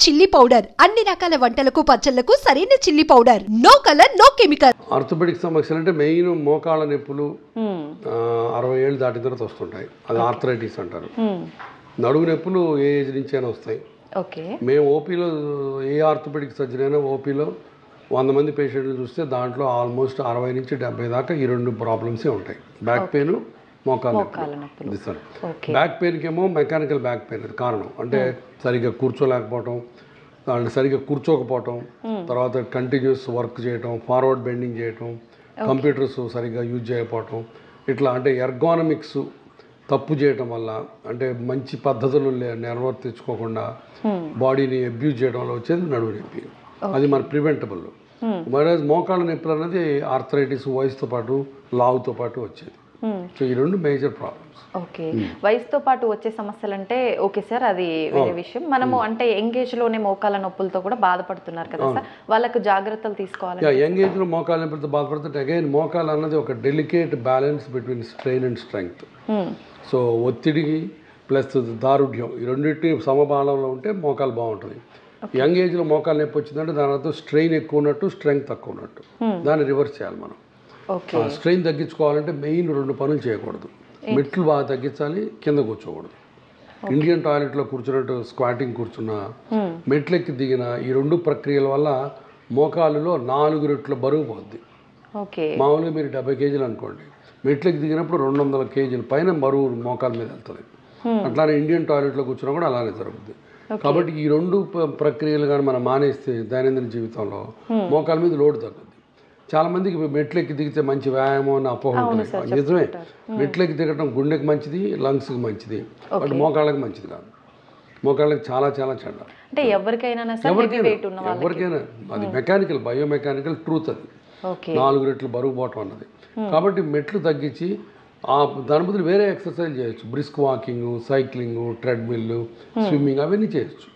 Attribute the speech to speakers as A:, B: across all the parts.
A: Chilli powder అన్ని రకాల వంటలకు పచ్చళ్లకు సరైన chilli powder. No colour no chemical.
B: Orthopaedic సమస్యలు అంటే మెయిన్ మోకాళ్ళ నొప్పులు 60 ఏళ్ళు దాటిన తర్వాత వస్తుంటాయి. అది ఆర్థరైటిస్ అంటారు. నడుము నొప్పులు ఏ ఏజ్ నుంచి అయినా వస్తాయి. మేము ఓపీలో ఏ ఆర్థోపెడిక్ సర్జరీ అయినా ఓపీలో 100 మంది పేషెంట్లు చూస్తే దాంట్లో ఆల్మోస్ట్ 60 నుంచి 70 దాకా ఈ 2 ప్రాబ్లమ్సే ఉంటాయి. బ్యాక్ పెయిన్, మోకాళ్ళ నొప్పులు. సార్ బ్యాక్ పెయిన్కి ఏమో మెకానికల్ బ్యాక్ పెయిన్ అది కారణం. అంటే సరిగ్గా కూర్చోలేకపోవటం, దాంట్లో సరిగ్గా కూర్చోకపోవటం, తర్వాత కంటిన్యూస్ వర్క్ చేయటం, ఫార్వర్డ్ బెండింగ్ చేయటం, కంప్యూటర్స్ సరిగ్గా యూజ్ చేయకపోవటం, ఇట్లా అంటే ఎర్గానమిక్స్ తప్పు చేయటం వల్ల, అంటే మంచి పద్ధతులు నిర్వర్తించుకోకుండా బాడీని అబ్యూజ్ చేయడం వల్ల వచ్చేది నడుము నొప్పి. అది మన ప్రివెంటబుల్. మరి మోకాళ్ళ నొప్పులు అనేది ఆర్థరైటిస్ వయసుతో పాటు లావుతో పాటు వచ్చేది. సో ఈ 2 మేజర్ ప్రాబ్లమ్స్.
C: ఓకే, వయసుతో పాటు వచ్చే సమస్యలు అంటే ఓకే సార్, అది వేరే విషయం. మనము అంటే యంగ్ ఏజ్ లోనే మోకాళ్ళ నొప్పులతో కూడా బాధపడుతున్నారు కదా సార్, వాళ్ళకు జాగ్రత్తలు తీసుకోవాలి.
B: యంగ్ ఏజ్ లో మోకాళ్ళ నొప్పులతో బాధపడుతుంటే అగైన్ మోకాళ్ళు అన్నది ఒక delicate balance between strain and strength. So ఒత్తిడికి ప్లస్ దారుఢ్యం ఈ రెండింటి సమపాలంలో ఉంటే మోకాలు బాగుంటుంది. యంగ్ ఏజ్లో మోకాలు నొప్పి వచ్చిందంటే దాని అర్థం స్ట్రెయిన్ ఎక్కువ ఉన్నట్టు, స్ట్రెంగ్త్ తక్కువ ఉన్నట్టు. దాన్ని రివర్స్ చేయాలి మనం. స్ట్రెయిన్ తగ్గించుకోవాలంటే మెయిన్ 2 పనులు చేయకూడదు. మెట్లు బాగా తగ్గించాలి, కింద కూర్చోకూడదు. ఇండియన్ టాయిలెట్లో కూర్చున్నట్టు స్క్వాటింగ్ కూర్చున్నా, మెట్లెక్కి దిగిన ఈ 2 ప్రక్రియల వల్ల మోకాలులో 4 రెట్ల బరువు పోద్ది. మామూలుగా మీరు 70 కేజీలు అనుకోండి, మెట్లెక్కి దిగినప్పుడు 200 కేజీల పైన బరువు మోకాల మీద వెళ్తుంది. అట్లానే ఇండియన్ టాయిలెట్లో కూర్చున్నా కూడా అలానే జరుగుతుంది. కాబట్టి ఈ 2 ప్రక్రియలు కానీ మనం మానేస్తే దైనందిన జీవితంలో మోకాల మీద లోడ్ తగ్గుద్ది. చాలా మందికి మెట్లెక్కి దిగితే మంచి వ్యాయామం అని అపోహ ఉంటుంది. నిజమే, మెట్లెక్కి దిగటం గుండెకి మంచిది, లంగ్స్కి మంచిది, బట్ మోకాళ్ళకి మంచిది కాదు. మోకాళ్ళకి చాలా చాలా చెడ్డ.
C: అంటే ఎవరికైనా
B: అది మెకానికల్, బయోమెకానికల్ ట్రూత్. అది 4 రెట్లు బరువు పోవటం అన్నది. కాబట్టి మెట్లు తగ్గించి దాని బదులు వేరే ఎక్సర్సైజ్ చేయొచ్చు. Brisk walking, cycling, treadmill, swimming అవన్నీ చేయొచ్చు.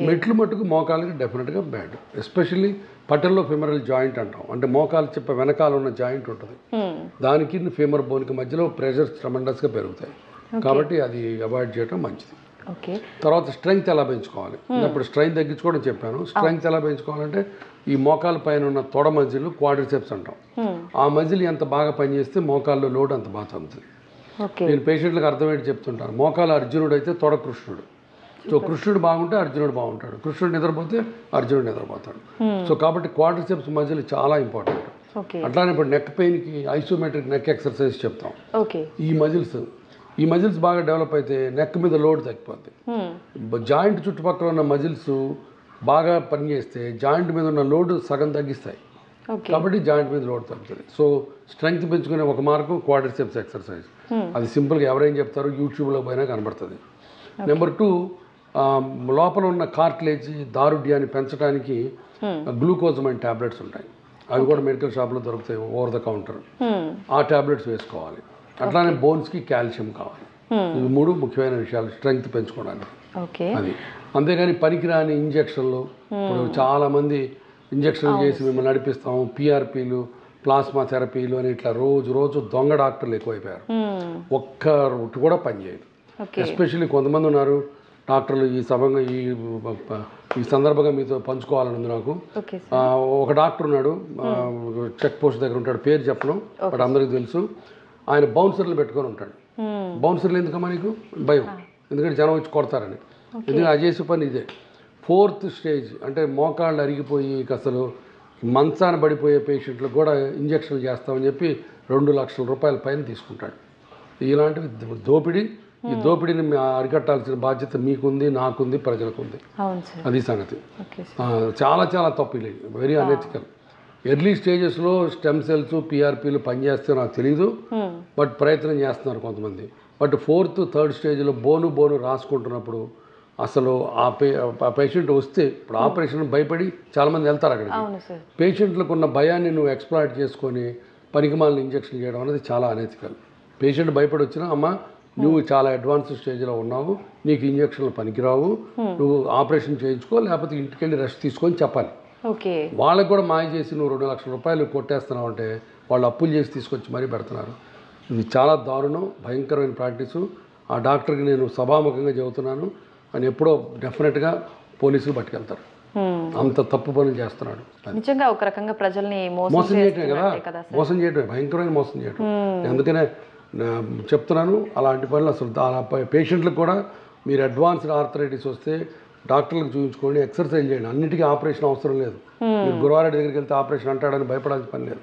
B: మెట్లు మట్టుకు మోకాలకి డెఫినెట్గా బ్యాడ్. ఎస్పెషల్లీ పటల్లో ఫెమరల్ జాయింట్ అంటాం, అంటే మోకాలు చెప్ప వెనకాల ఉన్న జాయింట్ ఉంటుంది, దానికి ఫెమర్ బోన్కి మధ్యలో ప్రెషర్స్ ట్రమెండస్గా పెరుగుతాయి. కాబట్టి అది అవాయిడ్ చేయడం మంచిది. తర్వాత స్ట్రెంగ్త్ ఎలా పెంచుకోవాలి, ఇప్పుడు స్ట్రెంగ్త్ తగ్గించుకోవడం చెప్పాను. స్ట్రెంగ్త్ ఎలా పెంచుకోవాలంటే ఈ మోకాల పైన ఉన్న తొడ మజిల్, క్వాడ్రిసెప్స్ అంటాం, ఆ మజిల్ ఎంత బాగా పనిచేస్తే మోకాల్లో లోడ్ అంత బాగా తగ్గుతుంది. నేను పేషెంట్లకు అర్థమయ్యేది చెప్తుంటాను. మోకాలు అర్జునుడు అయితే తొడ కృష్ణుడు. సో కృష్ణుడు బాగుంటే అర్జునుడు బాగుంటాడు, కృష్ణుడు నిద్రపోతే అర్జునుడు నిద్రపోతాడు. సో కాబట్టి క్వాడ్రిసెప్స్ మజిల్ చాలా ఇంపార్టెంట్. అట్లానే ఇప్పుడు నెక్ పెయిన్కి ఐసోమెట్రిక్ నెక్ ఎక్సర్సైజ్ చెప్తాం. ఈ మజిల్స్ బాగా డెవలప్ అయితే నెక్ మీద లోడ్ తగ్గిపోద్ది. జాయింట్ చుట్టుపక్కల ఉన్న మజిల్స్ బాగా పనిచేస్తే జాయింట్ మీద ఉన్న లోడ్ సగం తగ్గిస్తాయి. కాబట్టి జాయింట్ మీద లోడ్ తగ్గుతుంది. సో స్ట్రెంగ్త్ పెంచుకునే ఒక మార్గం క్వాడ్రిసెప్స్ ఎక్సర్సైజ్. అది సింపుల్గా ఎవరైనా చెప్తారు, యూట్యూబ్లో పోయినా కనబడుతుంది. నెంబర్ 2, లోపల ఉన్న కార్టిలేజ్ దారుఢ్యాన్ని పెంచడానికి గ్లూకోజమైన్ ట్యాబ్లెట్స్ ఉంటాయి. అవి కూడా మెడికల్ షాప్లో దొరుకుతాయి, ఓవర్ ద కౌంటర్. ఆ ట్యాబ్లెట్స్ వేసుకోవాలి. అట్లానే బోన్స్కి కాల్షియం కావాలి. ఇవి 3 ముఖ్యమైన విషయాలు స్ట్రెంగ్త్ పెంచుకోవడానికి. అది అంతేగాని పనికిరాని ఇంజక్షన్లు, ఇప్పుడు చాలామంది ఇంజక్షన్లు చేసి మిమ్మల్ని నడిపిస్తాం, పిఆర్పీలు, ప్లాస్మా థెరపీలు అని ఇట్లా రోజు దొంగ డాక్టర్లు ఎక్కువైపోయారు. ఒక్కటి కూడా పనిచేయదు. ఎస్పెషల్లీ కొంతమంది ఉన్నారు డాక్టర్లు. ఈ సందర్భంగా మీతో పంచుకోవాలని ఉంది నాకు. ఒక డాక్టర్ ఉన్నాడు, చెక్ పోస్ట్ దగ్గర ఉంటాడు, పేరు చెప్పడం, బట్ అందరికీ తెలుసు. ఆయన బౌన్సర్లు పెట్టుకొని ఉంటాడు. బౌన్సర్లు ఎందుకమ్మా నీకు భయం? ఎందుకంటే జనం వచ్చి కొడతారని. ఎందుకంటే అది చేసే పని ఇదే. 4th స్టేజ్ అంటే మోకాళ్ళు అరిగిపోయి అసలు మంచాన పడిపోయే పేషెంట్లకు కూడా ఇంజక్షన్లు చేస్తామని చెప్పి 2 లక్షల రూపాయల పైన తీసుకుంటాడు. ఇలాంటివి దోపిడీ. ఈ దోపిడీని అరికట్టాల్సిన బాధ్యత మీకుంది, నాకుంది, ప్రజలకు ఉంది. అది సంగతి. చాలా చాలా తప్పు. ఇది వెరీ అనెథికల్. ఎర్లీ స్టేజెస్లో స్టెమ్ సెల్స్, పిఆర్పీలు పనిచేస్తే నాకు తెలియదు, బట్ ప్రయత్నం చేస్తున్నారు కొంతమంది. బట్ 4th, 3rd స్టేజ్లో బోను రాసుకుంటున్నప్పుడు అసలు ఆ పేషెంట్ వస్తే, ఇప్పుడు ఆపరేషన్ భయపడి చాలామంది వెళ్తారు అక్కడికి. పేషెంట్లకు ఉన్న భయాన్ని నువ్వు ఎక్స్ప్లాయిట్ చేసుకొని పనికిమాలిన ఇంజక్షన్ చేయడం అనేది చాలా అనెథికల్. పేషెంట్ భయపడి వచ్చినా, అమ్మ నువ్వు చాలా అడ్వాన్స్ స్టేజ్లో ఉన్నావు, నీకు ఇంజక్షన్లు పనికిరావు, నువ్వు ఆపరేషన్ చేయించుకో, లేకపోతే ఇంటికి వెళ్ళి రెస్ట్ తీసుకొని చెప్పాలి. వాళ్ళకు కూడా మాయ చేసి నువ్వు 2 లక్షల రూపాయలు కొట్టేస్తున్నావు అంటే వాళ్ళు అప్పులు చేసి తీసుకొచ్చి మరీ పెడుతున్నారు. ఇది చాలా దారుణం, భయంకరమైన ప్రాక్టీసు. ఆ డాక్టర్కి నేను సభాముఖంగా చెబుతున్నాను అని ఎప్పుడో డెఫినెట్గా పోలీసులు పట్టుకెళ్తారు. అంత తప్పు పనులు చేస్తున్నాడు.
C: నిజంగా ఒక రకంగా ప్రజల్ని
B: మోసం చేయటమే కదా, మోసం చేయటమే, భయంకరమైన మోసం చేయటం. అందుకనే చెప్తున్నాను, అలాంటి పనులు అసలు పేషెంట్లకు కూడా మీరు అడ్వాన్స్డ్ ఆర్థరైటిస్ వస్తే డాక్టర్లకు చూపించుకోండి, ఎక్సర్సైజ్ చేయండి. అన్నిటికీ ఆపరేషన్ అవసరం లేదు. మీరు గురువారెడ్డి దగ్గరికి వెళ్తే ఆపరేషన్ అంటాడని భయపడాల్సిన పని లేదు.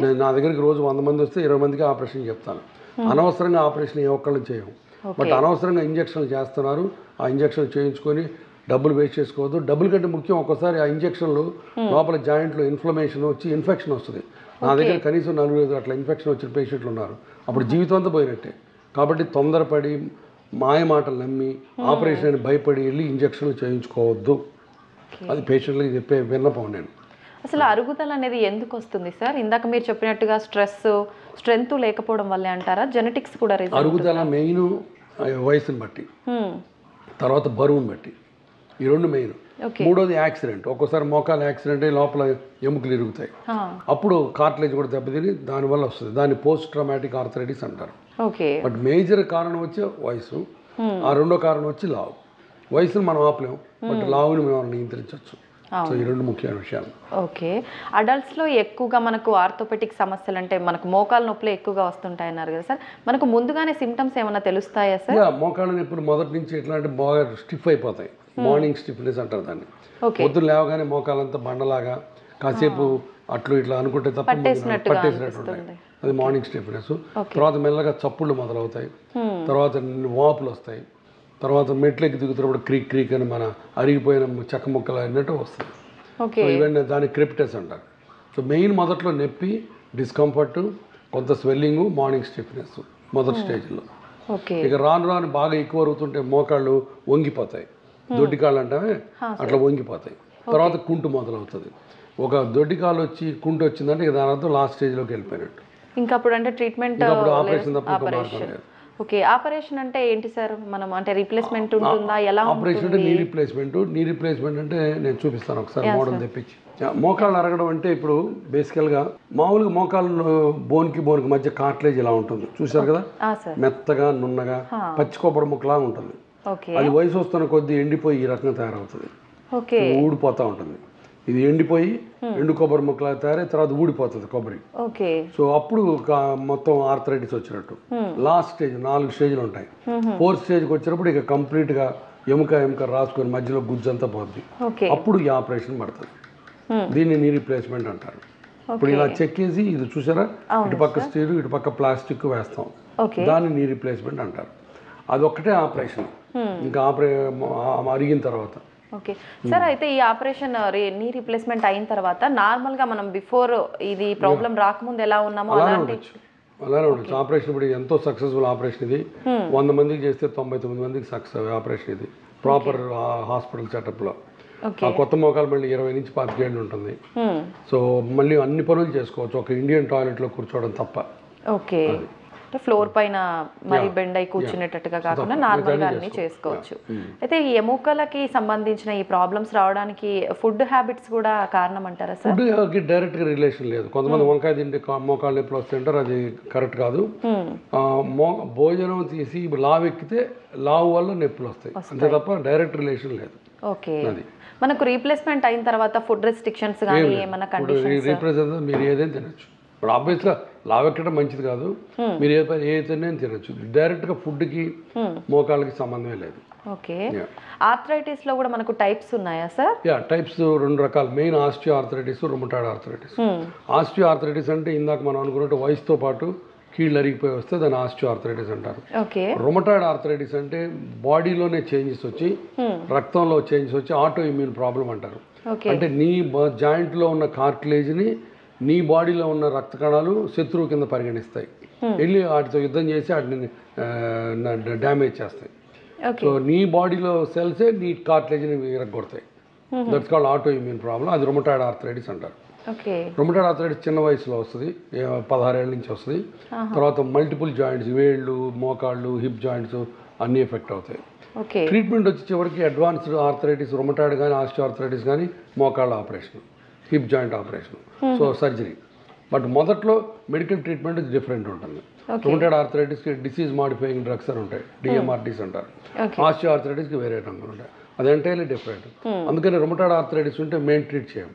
B: నేను నా దగ్గరికి రోజు 100 మంది వస్తే 20 మందికి ఆపరేషన్ చెప్తాను. అనవసరంగా ఆపరేషన్ ఏ ఒక్కళ్ళు చేయము. బట్ అనవసరంగా ఇంజక్షన్లు చేస్తున్నారు. ఆ ఇంజక్షన్లు చేయించుకొని డబ్బులు వేస్ట్ చేసుకోవద్దు. డబ్బుల కంటే ముఖ్యం, ఒక్కసారి ఆ ఇంజక్షన్లు లోపల జాయింట్లో ఇన్ఫ్లమేషన్ వచ్చి ఇన్ఫెక్షన్ వస్తుంది. నా దగ్గర కనీసం 4-5 అట్లా ఇన్ఫెక్షన్ వచ్చిన పేషెంట్లు ఉన్నారు. అప్పుడు జీవితం అంతా పోయినట్టే. కాబట్టి తొందరపడి మాయ మాటలు నమ్మి ఆపరేషన్ అని భయపడి వెళ్ళి ఇంజక్షన్లు చేయించుకోవద్దు. అది పేషెంట్లకి చెప్పే విన్నపం. నేను
C: అసలు అరుగుదల అనేది ఎందుకు వస్తుంది సార్? ఇందాక మీరు చెప్పినట్టుగా స్ట్రెంత్ లేకపోవడం వల్లే అంటారా? జెనెటిక్స్ కూడా
B: అరుగుదల మెయిన్ వయసుని బట్టి, తర్వాత బరువుని బట్టి, ఈ రెండు మెయిన్. మూడోది యాక్సిడెంట్. ఒక్కోసారి మోకాలు యాక్సిడెంట్ అయ్యి లోపల ఎముకలు ఇరుగుతాయి. అప్పుడు కార్టిలేజ్ కూడా దెబ్బతిని దానివల్ల వస్తుంది. దాన్ని పోస్ట్ ట్రామాటిక్ ఆర్థరైటిస్ అంటారు. బట్ మేజర్ కారణం వచ్చి వయసు, ఆ రెండో కారణం వచ్చి లావు. వయసును మనం ఆపలేము, బట్ లావుని మనం నియంత్రించవచ్చు. సో ఈ రెండు ముఖ్యమైన విషయాలు.
C: ఓకే, అడల్ట్స్లో ఎక్కువగా మనకు ఆర్థోపెటిక్ సమస్యలు అంటే మనకు మోకాళ్ళ నొప్పులు ఎక్కువగా వస్తుంటాయి అన్నారు కదా సార్, మనకు ముందుగానే సిమ్టమ్స్ ఏమైనా తెలుస్తాయా సార్?
B: మోకాళ్ళ నొప్పులు మొదటి నుంచి ఎట్లా అంటే బాగా స్టిఫ్ అయిపోతాయి. మార్నింగ్ స్టిఫ్నెస్ అంటారు దాన్ని. పొద్దున్న లేవగానే మోకాలంతా బండలాగా కాసేపు అట్లు ఇట్లా అనుకుంటే తప్ప పట్టేసినట్టు ఉంటాయి. అది మార్నింగ్ స్టిఫ్నెస్. తర్వాత మెల్లగా చప్పుళ్ళు మొదలవుతాయి, తర్వాత వాపులు వస్తాయి, తర్వాత మెట్లెక్కి దిగుతున్నప్పుడు క్రీక్ క్రీక్ అని మన అరిగిపోయిన చెక్క ముక్కలు అన్నట్టు వస్తుంది. సో ఇవన్నీ దాన్ని క్రిప్టెస్ అంటారు. సో మెయిన్ మొదట్లో నొప్పి, డిస్కంఫర్ట్, కొంత స్వెల్లింగ్, మార్నింగ్ స్టిఫ్నెస్ మొదటి స్టేజ్లో. ఇక రాను రాను బాగా ఎక్కువ అరుగుతుంటే మోకాళ్ళు వంగిపోతాయి. దొడ్డికాళ్ళు అంటామే అట్లా వంగిపోతాయి. తర్వాత కుంటు మొదలవుతుంది. ఒక దొడ్డికాలు వచ్చి కుంటు వచ్చిందంటే ఇక దాని అర్థం లాస్ట్ స్టేజ్లోకి వెళ్ళిపోయినట్టు.
C: ఇంకా అప్పుడు అంటే ట్రీట్మెంట్
B: ఆపరేషన్ తప్ప మార్గం లేదు.
C: ఓకే, ఆపరేషన్ అంటే ఏంటి సార్? మనం అంటే రీప్లేస్మెంట్ ఉంటుందా? ఎలా
B: ఆపరేషన్ అంటే నీ రీప్లేస్మెంట్ అంటే నేను చూపిస్తాను ఒకసారి మోడల్ తెప్పించి. మోకాళ్ళు అరగడం అంటే ఇప్పుడు బేసికల్గా మామూలుగా మోకాళ్ళు బోన్కి మధ్య కార్టిలేజ్ ఇలా ఉంటుంది చూసారు కదా, మెత్తగా నున్నగా పచ్చి కొబ్బరి ముక్కలా ఉంటుంది. అది వయసు వస్తున్న కొద్దీ ఎండిపోయి ఈ రకంగా తయారవుతుంది, ఊడిపోతూ ఉంటుంది. ఇది ఎండిపోయి ఎండు కొబ్బరి ముక్కలా తయారై తర్వాత ఊడిపోతుంది కొబ్బరి. సో అప్పుడు మొత్తం ఆర్థరైటిస్ వచ్చినట్టు. లాస్ట్ స్టేజ్ 4 స్టేజ్లు ఉంటాయి. 4th స్టేజ్కి వచ్చినప్పుడు ఇక కంప్లీట్గా ఎముక రాసుకొని మధ్యలో గుజ్జంతా పోద్ది. అప్పుడు ఈ ఆపరేషన్ పడుతుంది. దీన్ని నీ రీప్లేస్మెంట్ అంటారు. ఇప్పుడు ఇలా చెక్కేసి ఇది చూసారా, ఇటుపక్క స్టీల్ ఇటుపక్క ప్లాస్టిక్ వేస్తాం, దాన్ని నీ రీప్లేస్మెంట్ అంటారు. అదొక్కటే ఆపరేషన్. ఇంకా అరిగిన తర్వాత.
C: ఓకే సార్, అయితే ఈ ఆపరేషన్ నీ రీప్లేస్మెంట్ అయిన తర్వాత నార్మల్గా మనం బిఫోర్ ఇది ప్రాబ్లం రాకముందు ఎలా ఉన్నామో
B: అలానే ఉండొచ్చు. ఆపరేషన్ ఇప్పుడు ఎంతో సక్సెస్ఫుల్ ఆపరేషన్ ఇది. 100 మందికి చేస్తే 99 మందికి సక్సెస్ ఆపరేషన్ ఇది ప్రాపర్ హాస్పిటల్ సెటప్లో. ఆ కొత్త మోకాలు మళ్ళీ 20 నుంచి 25 ఏళ్ళు ఉంటుంది. సో మళ్ళీ అన్ని పనులు చేసుకోవచ్చు, ఒక ఇండియన్ టాయిలెట్లో కూర్చోవడం తప్ప.
C: ఓకే, ఫ్లోర్ పైన మరి బెండ్ అయి కూర్చునేటట్టుగా కాకుండా నార్మల్గా అన్ని చేసుకోవచ్చు. అయితే ఈ ఎముకలకి సంబంధించిన ఈ ప్రాబ్లమ్స్ రావడానికి ఫుడ్ హ్యాబిట్స్ కూడా కారణం అంటారా సార్?
B: ఫుడ్కి డైరెక్ట్గా రిలేషన్ లేదు. కొంతమంది వంకాయ తింటే మోకాళ్ళ నొప్పులు వస్తుంటారు, అది కరెక్ట్ కాదు. భోజనం తీసి లావు ఎక్కితే లావు వల్ల నొప్పులు వస్తాయి, అంతే తప్ప డైరెక్ట్ రిలేషన్ లేదు.
C: ఓకే, మనకు రీప్లేస్మెంట్ అయిన తర్వాత ఫుడ్ రెస్ట్రిక్షన్స్ కానీ ఏమైనా కండిషన్స్?
B: రీప్లేస్మెంట్ మీరు ఏదైనా తినచ్చు. ఇప్పుడు ఆబ్వియస్గా లావు ఎక్కడం మంచిది కాదు, మీరు ఏదైనా తినచ్చు. డైరెక్ట్గా ఫుడ్కి మోకాళ్ళకి సంబంధమే లేదు.
C: ఓకే, ఆర్థరైటిస్ లో కూడా మనకు టైప్స్ ఉన్నాయా సార్?
B: టైప్స్ 2 రకాలు. Main osteo arthritis, rheumatoid arthritis. Osteo arthritis అంటే ఇందాక మనం అనుకున్నట్టు వయసుతో పాటు కీళ్ళు అరిగిపోయి వస్తే దాన్ని ఆస్టియో ఆర్థరైటిస్ అంటారు. రుమటాయిడ్ ఆర్థరైటిస్ అంటే బాడీలోనే చేంజెస్ వచ్చి, రక్తంలో చేంజెస్ వచ్చి ఆటో ఇమ్యూన్ ప్రాబ్లం అంటారు. అంటే నీ జాయింట్లో ఉన్న కార్టిలేజ్ని నీ బాడీలో ఉన్న రక్త కణాలు శత్రువు కింద పరిగణిస్తాయి, వెళ్ళి వాటితో యుద్ధం చేసి వాటిని డ్యామేజ్ చేస్తాయి. సో నీ బాడీలో సెల్సే నీ కార్టిలేజ్ని విరగొడతాయి. That's called auto immune problem. అది రుమటాయిడ్ ఆర్థరైటిస్ అంటారు. రుమటాయిడ్ ఆర్థరైటిస్ చిన్న వయసులో వస్తుంది, 16 ఏళ్ళ నుంచి వస్తుంది. తర్వాత మల్టిపుల్ జాయింట్స్, వేళ్ళు, మోకాళ్ళు, హిప్ జాయింట్స్ అన్నీ ఎఫెక్ట్ అవుతాయి. ట్రీట్మెంట్ వచ్చి చివరికి అడ్వాన్స్డ్ ఆర్థరైటిస్, రుమటాయిడ్ కానీ ఆస్టియో ఆర్థరైటిస్ కానీ మోకాళ్ళ operation, hip joint operation, so surgery. But మొదట్లో మెడికల్ ట్రీట్మెంట్ డిఫరెంట్ ఉంటుంది. రుమటాయిడ్ ఆర్థరైటిస్కి డిసీజ్ మాడిఫైయింగ్ డ్రగ్స్ అని ఉంటాయి, డిఎంఆర్టీస్ అంటారు. ఆస్టియో ఆర్థరైటిస్కి వేరే రంగులు ఉంటాయి. అది ఎంటైర్లీ డిఫరెంట్. అందుకని రుమటాయిడ్ ఆర్థరైటిస్ ఉంటే మేము ట్రీట్ చేయం,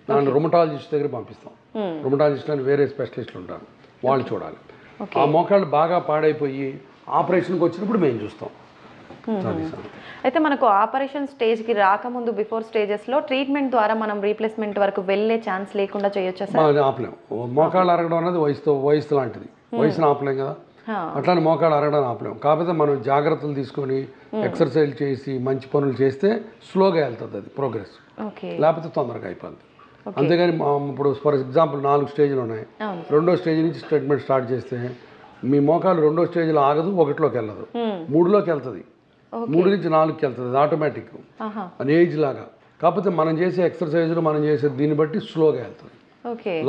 B: దాన్ని రుమటాలజిస్ట్ దగ్గర పంపిస్తాం. రుమటాలజిస్ట్ అని వేరే స్పెషలిస్టులు ఉంటారు, వాళ్ళు చూడాలి. ఆ మోకాళ్ళు బాగా పాడైపోయి ఆపరేషన్కి వచ్చినప్పుడు మేము చూస్తాం.
C: అయితే మనకు ఆపరేషన్ స్టేజ్కి రాకముందు బిఫోర్ స్టేజెస్లో ట్రీట్మెంట్ ద్వారా మనం రీప్లేస్మెంట్ వరకు వెళ్ళే ఛాన్స్ లేకుండా చేయొచ్చా సార్?
B: ఆపలేము. మోకాళ్ళు అరగడం అనేది వయసు లాంటిది, వయసును ఆపలేం కదా, అట్లానే మోకాళ్ళు అరగడం ఆపలేము. కాకపోతే మనం జాగ్రత్తలు తీసుకొని ఎక్సర్సైజ్ చేసి మంచి పనులు చేస్తే స్లోగా వెళ్తుంది అది ప్రోగ్రెస్, లేకపోతే తొందరగా అయిపోద్ది. అంతేగాని ఇప్పుడు ఫర్ ఎగ్జాంపుల్ 4 స్టేజ్లు ఉన్నాయి, 2వ స్టేజ్ నుంచి ట్రీట్మెంట్ స్టార్ట్ చేస్తే మీ మోకాలు 2వ స్టేజ్లో ఆగదు, 1లోకి వెళ్ళదు, 3లోకి వెళ్తుంది, 3 నుంచి 4కి వెళ్తుంది, అది ఆటోమేటిక్ అని ఏజ్ లాగా. కాకపోతే మనం చేసే ఎక్సర్సైజ్లు మనం చేసే దీన్ని బట్టి స్లోగా వెళ్తుంది.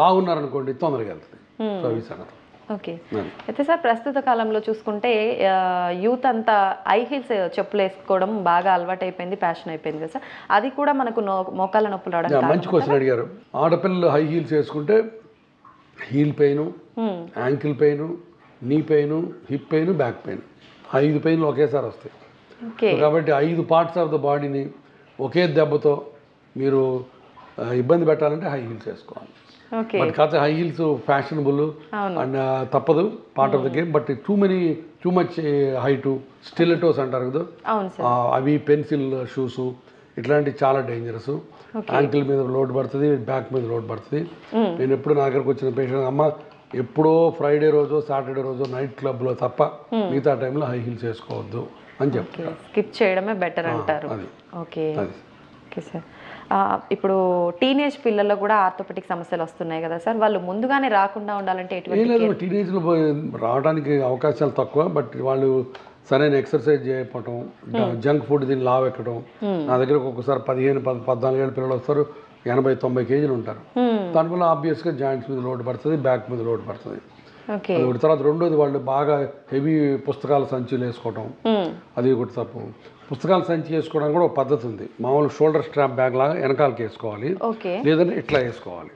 B: లాగున్నారనుకోండి తొందరగా వెళ్తుంది. సో ఈ సంగతి.
C: ఓకే. అయితే సార్ ప్రస్తుత కాలంలో చూసుకుంటే యూత్ అంతా హై హీల్స్ చెప్పులు వేసుకోవడం బాగా అలవాటు అయిపోయింది, ప్యాషన్ అయిపోయింది కదా సార్, అది కూడా మనకు మోకాళ్ళ నొప్పులు రావడం.
B: మంచి క్వశ్చన్ అడిగారు. ఆడపిల్లలు హై హీల్స్ వేసుకుంటే heel pain, ankle pain, knee pain, hip pain, back pain, 5 పెయిన్లు ఒకేసారి వస్తాయి. కాబట్టి 5 పార్ట్స్ ఆఫ్ ద బాడీని ఒకే దెబ్బతో మీరు ఇబ్బంది పెట్టాలంటే హై హీల్స్ వేసుకోవాలి. బట్ కాకపోతే హై హీల్స్ ఫ్యాషనబుల్ అండ్ తప్పదు, part of the game. But too much height stilettos అంటారు కదా, అవి పెన్సిల్ షూస్ ఇట్లాంటివి చాలా డేంజరస్. యాంకిల్ మీద లోడ్ పడుతుంది, బ్యాక్ మీద లోడ్ పడుతుంది. నేను ఎప్పుడు నా దగ్గరకు వచ్చిన పేషెంట్, అమ్మ ఎప్పుడో ఫ్రైడే రోజు సాటర్డే రోజు నైట్ క్లబ్లో తప్ప మిగతా టైంలో హై హీల్స్ వేసుకోవద్దు అని చెప్తారు.
C: స్కిప్ చేయడమే బెటర్ అంటారు. Okay okay sir. ఇప్పుడు టీనేజ్ పిల్లల్లో కూడా ఆర్థోపెటిక్ సమస్యలు వస్తున్నాయి కదా సార్, వాళ్ళు ముందుగానే రాకుండా ఉండాలంటే ఎటువంటి?
B: టీనేజ్లో రావడానికి అవకాశాలు తక్కువ, బట్ వాళ్ళు సరైన ఎక్సర్సైజ్ చేయకపోవటం, జంక్ ఫుడ్ దీన్ని లావెక్కడం. నా దగ్గర ఒక్కొక్కసారి 15-14 ఏళ్ళ పిల్లలు వస్తారు, 80-90 కేజీలు ఉంటారు. దానివల్ల ఆబ్వియస్గా జాయింట్స్ మీద లోడ్ పడుతుంది, బ్యాక్ మీద లోడ్ పడుతుంది. తర్వాత రెండోది వాళ్ళు బాగా హెవీ పుస్తకాల సంచులు వేసుకోవటం, అది ఒకటి తప్పు. పుస్తకాల సంచి వేసుకోవడానికి కూడా ఒక పద్ధతి ఉంది. మామూలు షోల్డర్ స్ట్రాప్ బ్యాగ్ లాగా వెనకాలకి వేసుకోవాలి, లేదంటే ఇట్లా వేసుకోవాలి.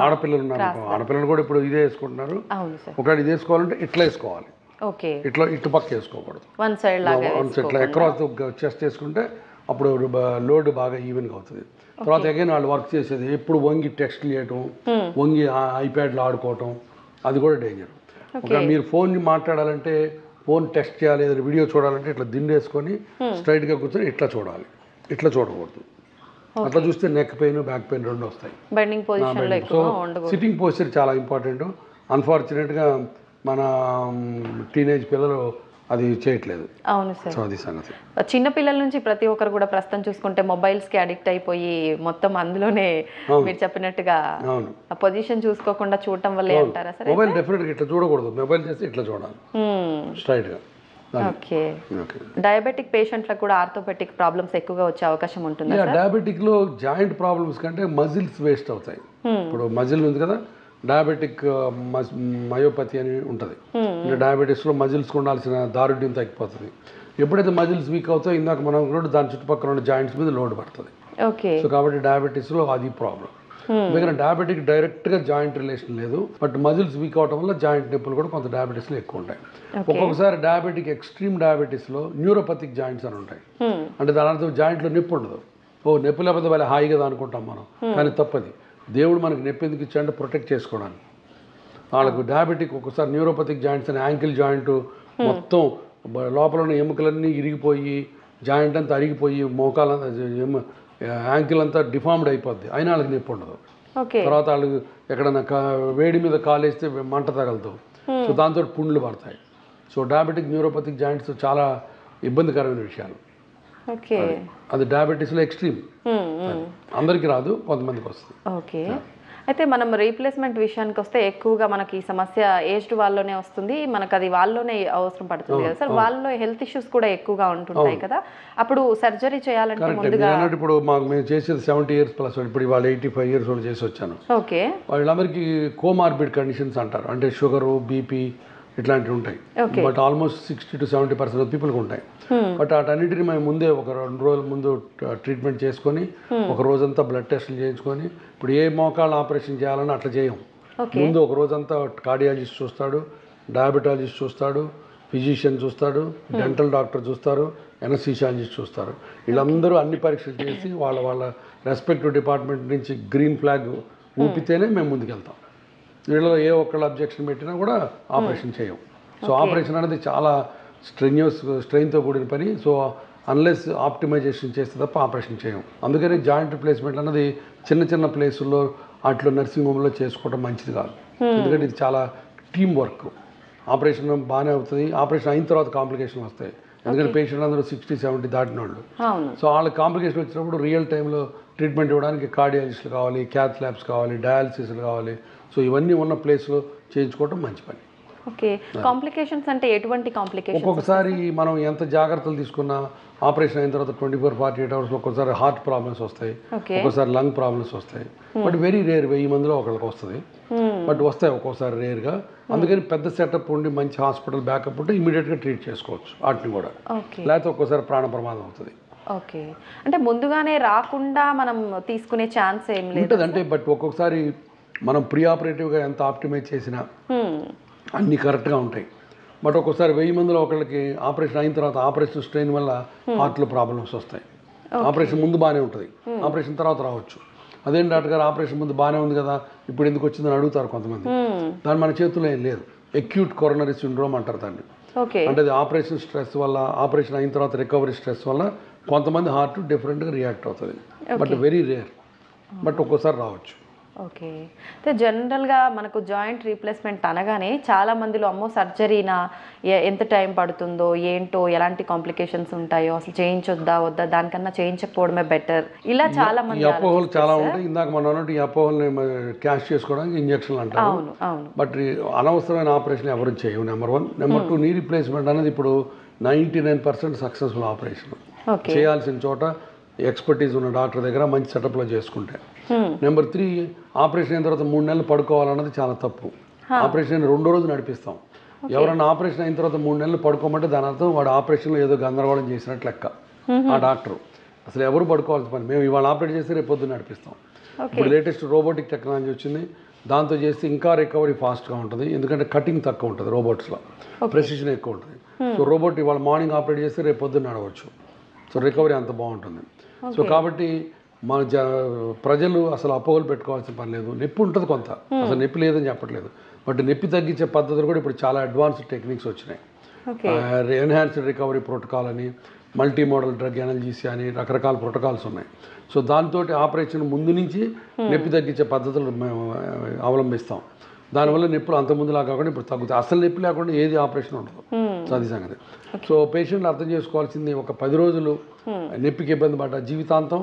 B: ఆడపిల్లలు ఉన్నారు, ఆడపిల్లలు కూడా ఇప్పుడు ఇదే వేసుకుంటున్నారు. ఒకవేళ ఇది వేసుకోవాలంటే ఇట్లా వేసుకోవాలి, ఇట్లా ఇటు పక్క వేసుకోకూడదు. వన్ సైడ్ ఇట్లా అక్రాస్ చెస్ట్ వేసుకుంటే అప్పుడు లోడ్ బాగా ఈవెన్గా అవుతుంది. తర్వాత అగైన్ వాళ్ళు వర్క్ చేసేది ఎప్పుడు వంగి టెక్స్ట్ చేయటం, వంగి ఐప్యాడ్లో ఆడుకోవటం, అది కూడా డేంజర్. ఒకవేళ మీరు ఫోన్ మాట్లాడాలంటే, ఫోన్ టెస్ట్ చేయాలి, ఏదైనా వీడియో చూడాలంటే ఇట్లా దిండేసుకొని స్ట్రైట్గా కూర్చొని ఇట్లా చూడాలి, ఇట్లా చూడకూడదు. అట్లా చూస్తే నెక్ పెయిన్, బ్యాక్ పెయిన్ 2 వస్తాయి. సో సిట్టింగ్ పోస్చర్ చాలా ఇంపార్టెంట్. అన్ఫార్చునేట్గా మన టీనేజ్ పిల్లలు అది చేయట్లేదు.
C: అవును సార్.
B: సో అది సంగతి.
C: చిన్న పిల్లల నుంచి ప్రతి ఒక్కరు కూడా ప్రస్తుతం చూసుకుంటే మొబైల్స్కి అడిక్ట్ అయిపోయి మొత్తం అందులోనే మీరు చెప్పినట్టుగా ఆ పొజిషన్ చూసుకోకుండా చూడటం వల్లే అంటారా సార్?
B: మొబైల్ డెఫినెట్గా ఇట్లా చూడకూడదు, మొబైల్ చేస్తే ఇట్లా చూడాలి స్ట్రైట్గా.
C: ఓకే. డయాబెటిక్ పేషెంట్లకు కూడా ఆర్థోపెటిక్ ప్రాబ్లమ్స్ ఎక్కువగా వచ్చే అవకాశం ఉంటుంది.
B: డయాబెటిక్లో జాయింట్ ప్రాబ్లమ్స్ కంటే మజిల్స్ వేస్ట్ అవుతాయి. ఇప్పుడు మజిల్ ఉంది కదా, డయాబెటిక్ మయోపతి అని ఉంటుంది. అంటే డయాబెటీస్లో మజిల్స్కి ఉండాల్సిన దారుఢ్యం తగ్గిపోతుంది. ఎప్పుడైతే మజిల్స్ వీక్ అవుతాయో ఇందాక మనం కూడా దాని చుట్టుపక్కల ఉన్న జాయింట్స్ మీద లోడ్ పడుతుంది. సో కాబట్టి డయాబెటీస్లో అది ప్రాబ్లం. ఎందుకంటే డయాబెటిక్ డైరెక్ట్గా జాయింట్ రిలేషన్ లేదు, బట్ మజిల్స్ వీక్ అవడం వల్ల జాయింట్ నొప్పులు కూడా కొంత డయాబెటీస్లో ఎక్కువ ఉంటాయి. ఒక్కొక్కసారి డయాబెటిక్ ఎక్స్ట్రీమ్ డయాబెటీస్లో న్యూరోపతిక్ జాయింట్స్ అని ఉంటాయి. అంటే దాని అర్థం జాయింట్లో నొప్పి ఉండదు, నొప్పి లేకపోతే వాళ్ళ హాయి కదా అనుకుంటాం మనం, కానీ తప్పది. దేవుడు మనకి నొప్పి ఎందుకు ఇచ్చాడంటే ప్రొటెక్ట్ చేసుకోవడానికి. వాళ్ళకు డయాబెటిక్ ఒక్కొక్కసారి న్యూరోపతిక్ జాయింట్స్ అని యాంకిల్ జాయింట్ మొత్తం లోపల ఉన్న ఎముకలన్నీ ఇరిగిపోయి, జాయింట్ అంతా అరిగిపోయి, మోకాలంతా యాంకిల్ అంతా డిఫార్మ్డ్ అయిపోద్ది, అయినా వాళ్ళకి నొప్పి ఉండదు. తర్వాత వాళ్ళు ఎక్కడన్నా వేడి మీద కాలేస్తే మంట తగలదు, సో దాంతో పుండ్లు పడతాయి. సో డయాబెటిక్ న్యూరోపతిక్ జాయింట్స్ చాలా ఇబ్బందికరమైన విషయాలు. అది డయాబెటీస్లో ఎక్స్ట్రీమ్, అందరికీ రాదు, కొంతమందికి వస్తుంది.
C: ఓకే. అయితే మనం రీప్లేస్మెంట్ విషయానికి వస్తే ఎక్కువగా మనకి ఈ సమస్య ఏజ్డ్ వాళ్ళలోనే వస్తుంది, మనకు అది వాళ్ళలోనే అవసరం పడుతుంది కదా సార్. వాళ్ళలో హెల్త్ ఇష్యూస్ కూడా ఎక్కువగా ఉంటుంటాయి కదా, అప్పుడు సర్జరీ చేయాలంటే ముందుగా
B: ఇప్పుడు మేము చేసేది 70 years ప్లస్, ఇప్పుడు ఇవాళ 85 years వాళ్ళు చేసి వచ్చాను.
C: ఓకే.
B: వాళ్ళందరికీ కోమార్బిడ్ కండిషన్స్ అంటారు, అంటే షుగరు, బీపీ ఇట్లాంటివి ఉంటాయి. బట్ ఆల్మోస్ట్ 60 to 70% ఆఫ్ పీపుల్కి ఉంటాయి. బట్ వాటన్నిటిని మేము ముందే ఒక 2 రోజుల ముందు ట్రీట్మెంట్ చేసుకొని, ఒక రోజంతా బ్లడ్ టెస్టులు చేయించుకొని, ఇప్పుడు ఏ మోకాళ్ళ ఆపరేషన్ చేయాలని అట్లా చేయం. ముందు ఒక రోజంతా కార్డియాలజిస్ట్ చూస్తాడు, డయాబెటాలజిస్ట్ చూస్తాడు, ఫిజిషియన్ చూస్తాడు, డెంటల్ డాక్టర్ చూస్తారు, ఎనస్థీషియాలజిస్ట్ చూస్తారు. వీళ్ళందరూ అన్ని పరీక్షలు చేసి వాళ్ళ రెస్పెక్టివ్ డిపార్ట్మెంట్ నుంచి గ్రీన్ ఫ్లాగ్ ఊపితేనే మేము ముందుకెళ్తాం. వీళ్ళలో ఏ ఒక్కళ్ళు అబ్జెక్షన్ పెట్టినా కూడా ఆపరేషన్ చేయం. సో ఆపరేషన్ అనేది చాలా స్ట్రెయిన్తో కూడిన పని. సో అన్లెస్ ఆప్టిమైజేషన్ చేస్తే తప్ప ఆపరేషన్ చేయం. అందుకని జాయింట్ రిప్లేస్మెంట్ అన్నది చిన్న చిన్న ప్లేసుల్లో అట్లా నర్సింగ్ హోమ్లో చేసుకోవడం మంచిది కాదు. ఎందుకంటే ఇది చాలా టీం వర్క్. ఆపరేషన్ బాగానే అవుతుంది, ఆపరేషన్ అయిన తర్వాత కాంప్లికేషన్ వస్తాయి. ఎందుకంటే పేషెంట్ అందరూ 60-70 దాటిన వాళ్ళు. సో వాళ్ళకి కాంప్లికేషన్ వచ్చినప్పుడు రియల్ టైంలో ట్రీట్మెంట్ ఇవ్వడానికి కార్డియాలజిస్టులు కావాలి, క్యాత్ ల్యాబ్స్ కావాలి, డయాలసిస్లు కావాలి. సో ఇవన్నీ ఉన్న ప్లేస్లో చేయించుకోవడం మంచి పని.
C: ఓకే, కాంప్లికేషన్స్ అంటే ఎటువంటి కాంప్లికేషన్స్?
B: ఒక్కొక్కసారి మనం ఎంత జాగ్రత్తలు తీసుకున్నా ఆపరేషన్ అయిన తర్వాత 24-48 అవర్స్ ఒక్కోసారి హార్ట్ ప్రాబ్లమ్స్ వస్తాయి, ఒక్కోసారి లంగ్ ప్రాబ్లమ్స్ వస్తాయి. బట్ వెరీ రేర్, 1000 మందిలో ఒకరికి వస్తుంది. బట్ వస్తాయి ఒక్కోసారి రేర్గా. అందుకని పెద్ద సెటప్ ఉండి మంచి హాస్పిటల్ బ్యాకప్ ఉంటే ఇమీడియట్గా ట్రీట్ చేసుకోవచ్చు వాటిని కూడా. లేకపోతే ఒక్కోసారి ప్రాణ ప్రమాదం అవుతుంది.
C: ఓకే, అంటే ముందుగానే రాకుండా మనం తీసుకునే ఛాన్స్ ఏం లేదు
B: ఉంటుంది అంటే. బట్ ఒక్కొక్కసారి మనం ప్రీ ఆపరేటివ్గా ఎంత ఆప్టిమైజ్ చేసినా అన్నీ కరెక్ట్గా ఉంటాయి. బట్ ఒక్కోసారి 1000 మందిలో ఒకళ్ళకి ఆపరేషన్ అయిన తర్వాత ఆపరేషన్ స్ట్రెయిన్ వల్ల హార్ట్లో ప్రాబ్లమ్స్ వస్తాయి. ఆపరేషన్ ముందు బాగానే ఉంటుంది, ఆపరేషన్ తర్వాత రావచ్చు. అదేం డాక్టర్ గారు ఆపరేషన్ ముందు బాగానే ఉంది కదా, ఇప్పుడు ఎందుకు వచ్చిందని అడుగుతారు కొంతమంది. దాని మన చేతుల్లో ఏం లేదు. అక్యూట్ కొరోనరీ సిండ్రోమ్ అంటారు దాన్ని. అంటే అది ఆపరేషన్ స్ట్రెస్ వల్ల, ఆపరేషన్ అయిన తర్వాత రికవరీ స్ట్రెస్ వల్ల కొంతమంది హార్ట్ డిఫరెంట్గా రియాక్ట్ అవుతుంది. బట్ వెరీ రేర్, బట్ ఒక్కోసారి రావచ్చు.
C: ఓకే, అయితే జనరల్గా మనకు జాయింట్ రీప్లేస్మెంట్ అనగానే చాలా మందిలో అమ్మో సర్జరీనా, ఎంత టైం పడుతుందో ఏంటో, ఎలాంటి కాంప్లికేషన్స్ ఉంటాయో, అసలు చేయించొద్దా వద్దా, దానికన్నా చేయించకపోవడమే బెటర్, ఇలా చాలా మంది
B: అపోహలు చాలా ఉంటాయి. ఇందాక మనం అన్నట్టు ఈ అపోహల్ని క్యాష్ చేసుకోవడానికి ఇంజక్షన్లు అంటారు. బట్ అనవసరమైన ఆపరేషన్ ఎవరు చేయవు, నెంబర్ 1. నెంబర్ 2, నీ రీప్లేస్మెంట్ అనేది ఇప్పుడు 99% సక్సెస్ఫుల్ ఆపరేషన్. చేయాల్సిన చోట ఎక్స్పర్టీస్ ఉన్న డాక్టర్ దగ్గర మంచి సెటప్లో చేసుకుంటే. నెంబర్ 3, ఆపరేషన్ అయిన తర్వాత 3 నెలలు పడుకోవాలన్నది చాలా తప్పు. ఆపరేషన్ 2వ రోజు నడిపిస్తాం. ఎవరన్నా ఆపరేషన్ అయిన తర్వాత 3 నెలలు పడుకోమంటే దాని అర్థం వాడు ఆపరేషన్లో ఏదో గందరగోళం చేసినట్లు లెక్క. ఆ డాక్టరు అసలు ఎవరు పడుకోవాల్సిన పని. మేము ఇవాళ ఆపరేట్ చేస్తే రేపు పొద్దున్న నడిపిస్తాం. ఇప్పుడు లేటెస్ట్ రోబోటిక్ టెక్నాలజీ వచ్చింది, దాంతో చేస్తే ఇంకా రికవరీ ఫాస్ట్గా ఉంటుంది. ఎందుకంటే కటింగ్ తక్కువ ఉంటుంది రోబోట్స్లో, ప్రెసిషన్ ఎక్కువ ఉంటుంది. సో రోబోట్ ఇవాళ మార్నింగ్ ఆపరేట్ చేస్తే రేపు పొద్దున్న నడవచ్చు. సో రికవరీ అంత బాగుంటుంది. సో కాబట్టి మన ప్రజలు అసలు అపోహలు పెట్టుకోవాల్సిన పని లేదు. నొప్పి ఉంటుంది కొంత, అసలు నొప్పి లేదని చెప్పట్లేదు. బట్ నొప్పి తగ్గించే పద్ధతులు కూడా ఇప్పుడు చాలా అడ్వాన్స్డ్ టెక్నిక్స్ వచ్చినాయి. ఎన్హాన్స్డ్ రికవరీ ప్రోటోకాల్ అని, మల్టీ మోడల్ డ్రగ్ ఎనాలజీసియా అని రకరకాల ప్రోటోకాల్స్ ఉన్నాయి. సో దాంతో ఆపరేషన్ ముందు నుంచి నొప్పి తగ్గించే పద్ధతులు మేము అవలంబిస్తాం. దానివల్ల నొప్పులు అంత ముందులా కాకుండా ఇప్పుడు తగ్గుతాయి. అసలు నొప్పి లేకుండా ఏది ఆపరేషన్ ఉండదు. సో అది సంగతి. సో పేషెంట్లు అర్థం చేసుకోవాల్సింది, ఒక 10 రోజులు నొప్పికి ఇబ్బంది పడ్డ జీవితాంతం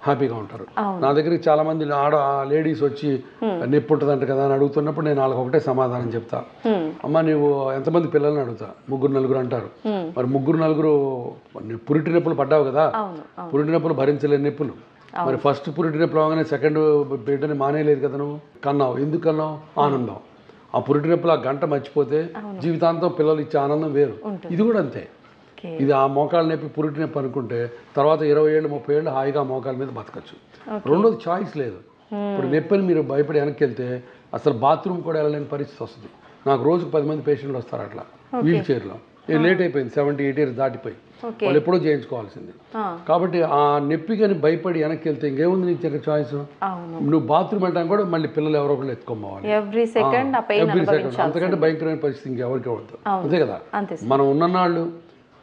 B: హ్యాపీగా ఉంటారు. నా దగ్గరికి చాలామంది లేడీస్ వచ్చి నొప్పి ఉంటుందంట కదా అని అడుగుతున్నప్పుడు నేను వాళ్ళకి ఒకటే సమాధానం చెప్తా. అమ్మ నువ్వు ఎంతమంది పిల్లల్ని అడుగుతా, 3-4 అంటారు. మరి 3-4 పురిటి నొప్పులు పడ్డావు కదా, పురిటి నొప్పులు భరించలేని నొప్పులు. మరి ఫస్ట్ పురిటి నొప్పులు అవగానే సెకండ్ బిడ్డని మానేయలేదు కదా నువ్వు, కన్నావు. ఎందుకు కన్నావు? ఆనందం. ఆ పురిటి నొప్పులు ఆ గంట మర్చిపోతే జీవితాంతం పిల్లలు ఇచ్చే ఆనందం వేరు. ఇది కూడా అంతే. ఇది ఆ మోకాలు నొప్పి పురిటి నొప్పి అనుకుంటే తర్వాత 20 ఏళ్ళు 30 ఏళ్ళు హాయిగా మోకాల మీద బతకచ్చు. రెండోది చాయిస్ లేదు. ఇప్పుడు నొప్పిని మీరు భయపడి వెనక్కి వెళ్తే అసలు బాత్రూమ్ కూడా వెళ్ళలేని పరిస్థితి వస్తుంది. నాకు రోజుకు 10 మంది పేషెంట్లు వస్తారు అట్లా వీల్ చైర్లో. లేట్ అయిపోయింది, 70-80 ఇయర్స్ దాటిపోయి, వాళ్ళు ఎప్పుడో చేయించుకోవాల్సింది. కాబట్టి ఆ నొప్పి కానీ భయపడి వెనక్కి వెళ్తే ఇంకేముంది నీకు చాయిస్? నువ్వు బాత్రూమ్ వెళ్ళడానికి కూడా మళ్ళీ పిల్లలు ఎవరో ఒకళ్ళు ఎత్తుకోవాలి ఎవ్రీ సెకండ్. అంతకంటే భయంకరమైన పరిస్థితి ఇంకెవరికి అవ్వద్దు. అంతే కదా. మనం ఉన్ననాళ్ళు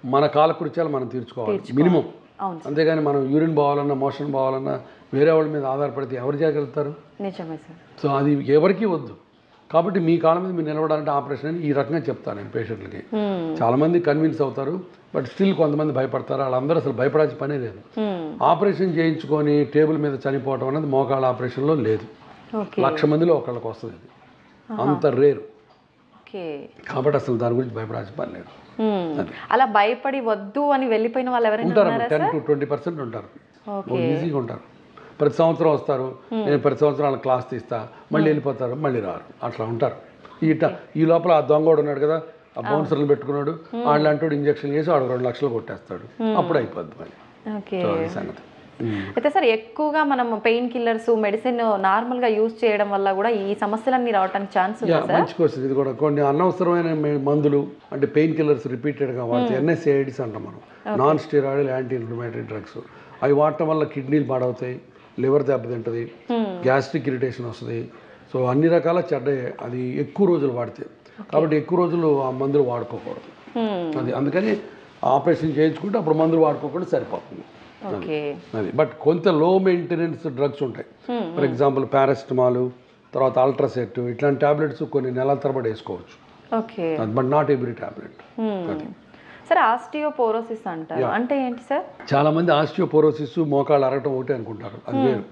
B: మన కాలకృత్యాలు మనం తీర్చుకోవాలి మినిమం. అంతేగాని మనం యూరిన్ పోవాలన్నా, మోషన్ పోవాలన్నా వేరే వాళ్ళ మీద ఆధారపడితే ఎవరు చేయగలుగుతారు? సో అది ఎవరికీ వద్దు. కాబట్టి మీ కాళ్ళ మీద మీరు నిలబడాలంటే ఆపరేషన్ అని ఈ రకంగా చెప్తాను నేను పేషెంట్లకి. చాలామంది కన్విన్స్ అవుతారు, బట్ స్టిల్ కొంతమంది భయపడతారు. వాళ్ళందరూ అసలు భయపడాల్సిన పనే లేదు. ఆపరేషన్ చేయించుకొని టేబుల్ మీద చనిపోవడం అనేది మోకాళ్ళ ఆపరేషన్లో లేదు. 1,00,000 మందిలో ఒకళ్ళకి వస్తుంది. అంత రేరు. కాబట్టి అసలు దాని గురించి భయపడాల్సిన పని లేదు.
C: అలా భయపడి వద్దు అని వెళ్ళిపోయిన వాళ్ళు ఎవరైనా
B: ఉంటారు. 10-20% ఉంటారు, ఈజీగా ఉంటారు. ప్రతి సంవత్సరం వస్తారు, నేను ప్రతి సంవత్సరం వాళ్ళ క్లాస్ తీస్తా, మళ్ళీ వెళ్ళిపోతారు, మళ్ళీ రారు. అట్లా ఉంటారు. ఈ లోపల ఆ దొంగోడు ఉన్నాడు కదా, ఆ బౌన్సర్లు పెట్టుకున్నాడు, వాళ్ళంటోడు ఇంజక్షన్ చేసి వాడు 2 లక్షలు కొట్టేస్తాడు. అప్పుడు అయిపోద్ది మళ్ళీ. సంగతి.
C: అయితే సార్ ఎక్కువగా మనం పెయిన్ కిల్లర్స్ మెడిసిన్ నార్మల్గా యూజ్ చేయడం వల్ల కూడా ఈ సమస్యలన్నీ రావడానికి ఛాన్స్ ఉంది సార్?
B: మంచి క్వశ్చన్ ఇది కూడా. కొన్ని అనవసరమైన మందులు అంటే పెయిన్ కిల్లర్స్ రిపీటెడ్గా వాడితే NSAIDs అంటాం మనం, non steroidal anti inflammatory drugs. అవి వాడటం వల్ల కిడ్నీలు పాడవుతాయి, లివర్ దెబ్బతింటుంది, గ్యాస్ట్రిక్ ఇరిటేషన్ వస్తుంది. సో అన్ని రకాల చెడ్డ అది ఎక్కువ రోజులు వాడితే. కాబట్టి ఎక్కువ రోజులు ఆ మందులు వాడుకోకూడదు. అది అందుకని ఆపరేషన్ చేయించుకుంటే అప్పుడు మందులు వాడుకోకుండా సరిపోతుంది. అది బట్ కొంత లో మెయింటెనెన్స్ డ్రగ్స్ ఉంటాయి. ఫర్ ఎగ్జాంపుల్ పారాసిటమాల్, తర్వాత అల్ట్రాసెట్, ఇట్లాంటి టాబ్లెట్స్ కొన్ని నెలల తరబడి వేసుకోవచ్చు. But not every tablet. అది
C: సార్ ఆస్టియోపోరోసిస్ అంటారు అంటే ఏంటి సార్?
B: చాలా మంది ఆస్టియోపోరోసిస్ మోకాళ్ళు అరగటం ఒకటి అనుకుంటారు, అది వేరు.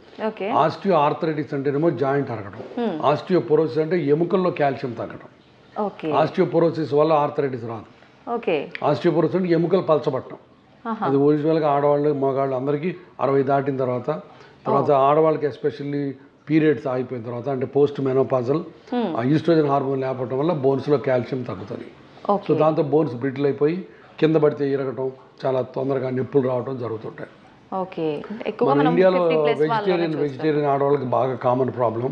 B: ఆస్టియో ఆర్థరైటిస్ అంటేనేమో జాయింట్ అరగటం, ఆస్టియోపోరోసిస్ అంటే ఎముకల్లో కాల్షియం తగ్గడం. ఆస్టియోపోరోసిస్ వల్ల ఆర్థరైటిస్ రాదు. ఆస్టియోపోరోసిస్ అంటే ఎముకలు పలచబట్టడం. అది ఒరిజినల్గా ఆడవాళ్ళు మగవాళ్ళు అందరికీ 60 దాటిన తర్వాత ఆడవాళ్ళకి ఎస్పెషల్లీ పీరియడ్స్ ఆగిపోయిన తర్వాత అంటే పోస్ట్ మెనోపాజల్ ఈస్ట్రోజన్ హార్మోన్ లేకపోవడం వల్ల బోన్స్లో కాల్షియం తగ్గుతుంది. సో దాంతో బోన్స్ బ్రిటిల్ అయిపోయి కింద పడితే ఇరగటం, చాలా తొందరగా నొప్పులు రావడం జరుగుతుంటాయి. మన ఇండియాలో వెజిటేరియన్ ఆడవాళ్ళకి బాగా కామన్ ప్రాబ్లం.